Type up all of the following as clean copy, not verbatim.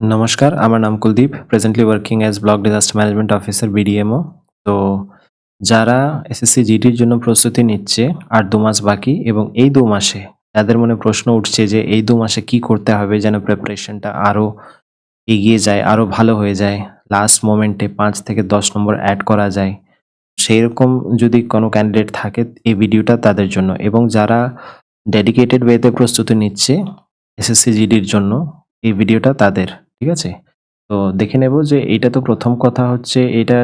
নমস্কার, আমার নাম Kuldeep. Presently working as block disaster management officer BDMO. তো যারা এসএসসি জিডির জন্য প্রস্তুতি নিচ্ছে আর ২ মাস বাকি এবং এই ২ মাসে যাদের মনে প্রশ্ন উঠছে যে এই ২ মাসে কি করতে হবে যেন প্রিপারেশনটা আরো এগিয়ে যায়, আরো ভালো হয়ে যায়। লাস্ট মোমেন্টে ৫ থেকে ১০ নম্বর এড করা যায়। সেইরকম যদি কোনো ক্যান্ডিডেট থাকে এই ভিডিওটা তাদের জন্য এবং যারা ডেডিকেটেড ওয়েতে প্রস্তুতি নিচ্ছে এসএসসি জিডির জন্য এই ভিডিওটা তাদের। ঠিক আছে? তো দেখে নেব যে এইটা তো প্রথম কথা হচ্ছে এটা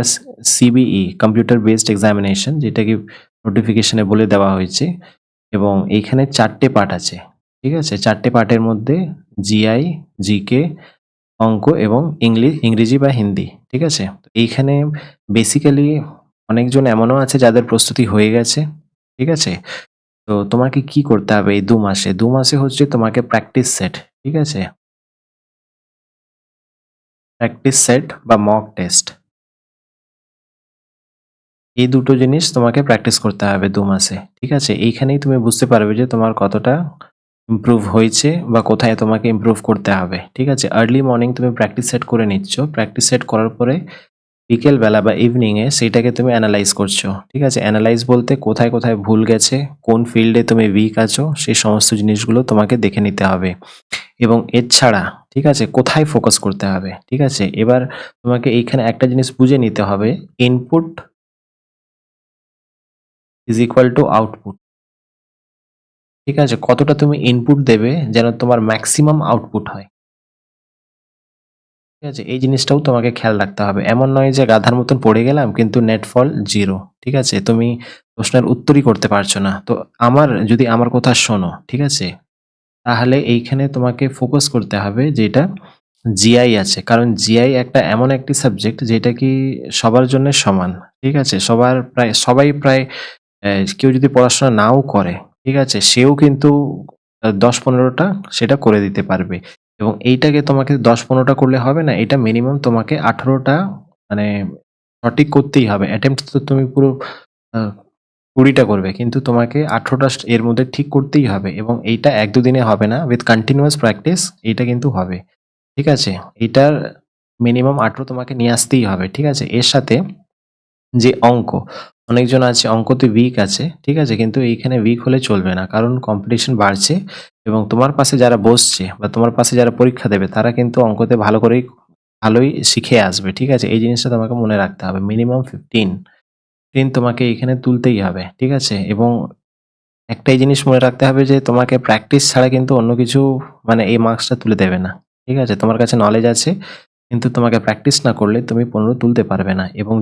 সিবিই কম্পিউটার বেসড এক্সামিনেশন যেটাকে নোটিফিকেশনে বলে দেওয়া হয়েছে এবং এইখানে ৪ টে পার্ট আছে। ঠিক আছে? ৪ টে পার্টের মধ্যে জিআই, জিকে, অঙ্ক এবং ইংরেজি বা হিন্দি। ঠিক আছে? তো এইখানে বেসিক্যালি অনেকজন এমনও আছে যাদের প্রস্তুতি হয়ে গেছে। ঠিক আছে? তো তোমাকে কি করতে হবে এই ২ মাসে? ২ মাসে হচ্ছে তোমাকে প্র্যাকটিস সেট। ঠিক আছে? প্র্যাকটিস সেট বা মক টেস্ট। এই দুটো জিনিস তোমাকে প্র্যাকটিস করতে হবে ২ মাসে। ঠিক আছে? এইখানেই তুমি বুঝতে পারবে যে তোমার কতটা ইমপ্রুভ হয়েছে বা কোথায় তোমাকে ইমপ্রুভ করতে হবে। ঠিক আছে? আর্লি মর্নিং তুমি প্র্যাকটিস সেট করে নিচ্ছ। প্র্যাকটিস সেট করার পরে বিকেল বেলা বা ইভনিং এ সেইটাকে তুমি এনালাইজ করছো। ঠিক আছে? এনালাইজ বলতে কোথায়, কোথায় ভুল গেছে, কোন ফিল্ডে তুমি উইক আছো সেই সমস্ত জিনিসগুলো তোমাকে দেখে নিতে হবে। এবং এছাড়া ঠিক আছে কোথায় ফোকাস করতে হবে। ঠিক আছে? এবার তোমাকে এইখানে একটা জিনিস বুঝে নিতে হবে input is equal to output. ঠিক আছে? কতটা তুমি ইনপুট দেবে যেন তোমার ম্যাক্সিমাম আউটপুট হয়। ঠিক আছে? এই জিনিসটাও তোমাকে খেয়াল রাখতে হবে। এমন নয় যে গাধার মতন পড়ে গেলাম কিন্তু নেট ফল 0। ঠিক আছে? তুমি প্রশ্নের উত্তরই করতে পারছো না। তো যদি আমার কথা শোনো, ঠিক আছে? তাহলে এইখানে তোমাকে ফোকাস করতে হবে যেটা জিআই আছে। কারণ জিআই একটা এমন একটি সাবজেক্ট যেটা কি সবার জন্য সমান। ঠিক আছে? সবাই প্রায় কেউ যদি পড়াশোনা নাও করে, ঠিক আছে? সেও কিন্তু ১০-১৫ টা সেটা করে দিতে পারবে। এবং এইটাকে তোমাকে ১০-১৫ টা করলে হবে না। এটা মিনিমাম তোমাকে ১৮ টা মানে সঠিক করতেই হবে। অ্যাটেম্প্ট তো তুমি পুরো আ ২০ টা করবে। কিন্তু তোমাকে ১৮ টা এর মধ্যে ঠিক করতেই হবে এবং এইটা ১-২ দিনে হবে না। উইথ কন্টিনিউয়াস প্র্যাকটিস এইটা কিন্তু হবে। ঠিক আছে? এটার মিনিমাম ১৮ তোমাকে নিয়ে আসতেই হবে। ঠিক আছে? এর সাথে যে অঙ্ক, অনেকজন আছে অঙ্কতে উইক আছে। ঠিক আছে? কিন্তু এইখানে উইক হলে চলবে না। কারণ কম্পিটিশন বাড়ছে এবং তোমার পাশে যারা বসছে বা তোমার পাশে যারা পরীক্ষা দেবে তারা কিন্তু অঙ্কতে ভালোই শিখে আসবে। ঠিক আছে? এই জিনিসটা তোমাকে মনে রাখতে হবে। মিনিমাম 15 তোমাকে এখানে তুলতেই হবে। ঠিক আছে? এবং একটাই জিনিস মনে রাখতে হবে যে তোমাকে প্র্যাকটিস ছাড়া কিন্তু অন্য কিছু মানে এই মার্কসটা তুলে দেবে না। ঠিক আছে? তোমার কাছে নলেজ আছে কিন্তু তোমাকে প্র্যাকটিস না করলে তুমি ১৫ তুলতে পারবে না। এবং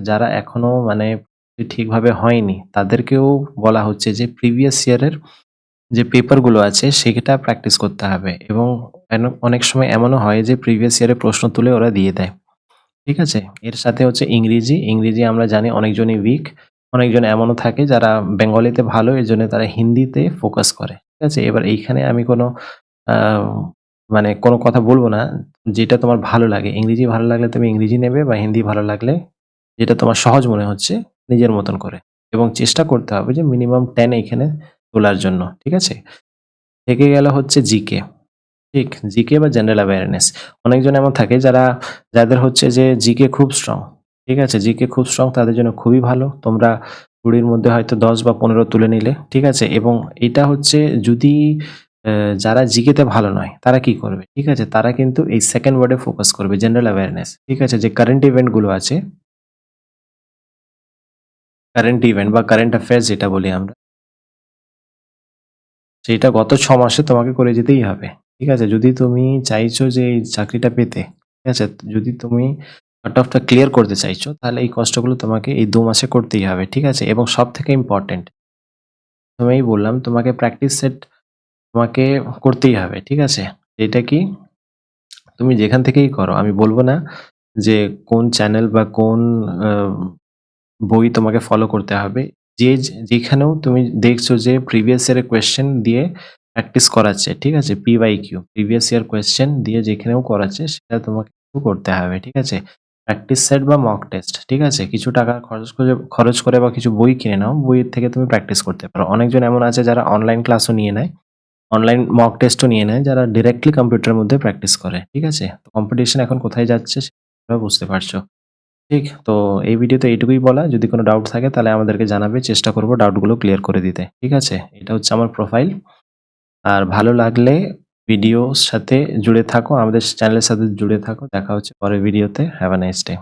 যারা এখনো মানে ঠিকভাবে হয়নি তাদেরকেও বলা হচ্ছে যে প্রিভিয়াস ইয়ারের যে পেপার গুলো আছে সেটা প্র্যাকটিস করতে হবে। এবং অনেক সময় এমনও হয় যে প্রিভিয়াস ইয়ারের প্রশ্ন তুলে ওরা দিয়ে দেয়। ঠিক আছে? এর সাথে হচ্ছে ইংরেজি আমরা জানি অনেকজনই উইক। অনেকজন এমনও থাকে যারা বেঙ্গলিতে ভালো এজন্য তারা হিন্দিতে ফোকাস করে। ঠিক আছে? এবার এইখানে আমি কোনো আ মানে কোনো কথা বলব না। যেটা তোমার ভালো লাগে। ইংরেজি ভালো লাগলে তুমি ইংরেজি নেবে বা হিন্দি ভালো লাগলে যেটা তোমার সহজ মনে হচ্ছে নিজের মতন করে। এবং চেষ্টা করতে হবে যে মিনিমাম 10 এইখানে তোলার জন্য। ঠিক আছে? থেকে গেল হচ্ছে জিকে। ঠিক, জিকে বা জেনারেল অ্যাওয়ারনেস। অনেকজন এমন থাকে যাদের হচ্ছে যে জিকে খুব স্ট্রং। ঠিক আছে? জিকে খুব স্ট্রং তাদের জন্য খুবই ভালো। তোমরা ২০ র মধ্যে হয়তো ১০ বা ১৫ তুলে নিলে। ঠিক আছে? এবং এটা হচ্ছে যদি যারা জিকে তে ভালো নয় তারা কি করবে? ঠিক আছে? তারা কিন্তু এই 2nd ওয়ার্ড এ ফোকাস করবে জেনারেল অ্যাওয়ারনেস। ঠিক আছে? যে কারেন্ট ইভেন্ট গুলো আছে, কারেন্ট ইভেন্ট বা কারেন্ট অ্যাফেয়ার্স যেটা বলি আমরা, সেইটা গত ৬ মাসে তোমাকে করে যেতেই হবে। ঠিক আছে? যদি তুমি চাইছো যে এই চাকরিটা পেতে, ঠিক আছে? যদি তুমি কাট অফটা ক্লিয়ার করতে চাইছো, তাহলে এই কষ্টগুলো তোমাকে এই ২ মাসে করতেই হবে। ঠিক আছে? এবং সবথেকে ইম্পোর্টেন্ট, প্রথমেই বললাম তোমাকে প্র্যাকটিস সেট তোমাকে করতেই হবে। ঠিক আছে? এটা কি তুমি যেখান থেকেই করো। আমি বলব না যে কোন চ্যানেল বা কোন আ বই তোমাকে ফলো করতে হবে। যেখানেও তুমি দেখছো যে প্রিভিয়াস ইয়ার এর কোয়েশ্চেন দিয়ে প্র্যাকটিস করাচ্ছে, ঠিক আছে? PYQ প্রিভিয়াস ইয়ার কোয়েশ্চেন দিয়ে যেখানেও করাচ্ছে সেটা তোমাকে কিন্তু করতে হবে, ঠিক আছে? প্র্যাকটিস সেট বা মক টেস্ট, ঠিক আছে? কিছু টাকা খরচ করে বা কিছু বই কিনে নাও। বইয়ের থেকে তুমি প্র্যাকটিস করতে পারো। অনেকজন এমন আছে যারা অনলাইন ক্লাসও নিয়ে নেয়। অনলাইন মক টেস্টও নিয়ে নেয় যারা ডিরেক্টলি কম্পিউটারের মধ্যে প্র্যাকটিস করে। ঠিক আছে? তো কম্পিটিশন এখন কোথায় যাচ্ছে সেটা বুঝতে পারছো। ঠিক। তো এই ভিডিওতে এইটুকুই বলা। যদি কোনো ডাউট থাকে তাহলে আমাদেরকে জানাবে। চেষ্টা করব ডাউটগুলো ক্লিয়ার করে দিতে। ঠিক আছে? এটা হচ্ছে আমার প্রোফাইল। আর ভালো লাগলে ভিডিওর সাথে জুড়ে থাকো। আমাদের চ্যানেলের সাথে জুড়ে থাকো। দেখা হচ্ছে পরের ভিডিওতে। Have a nice day.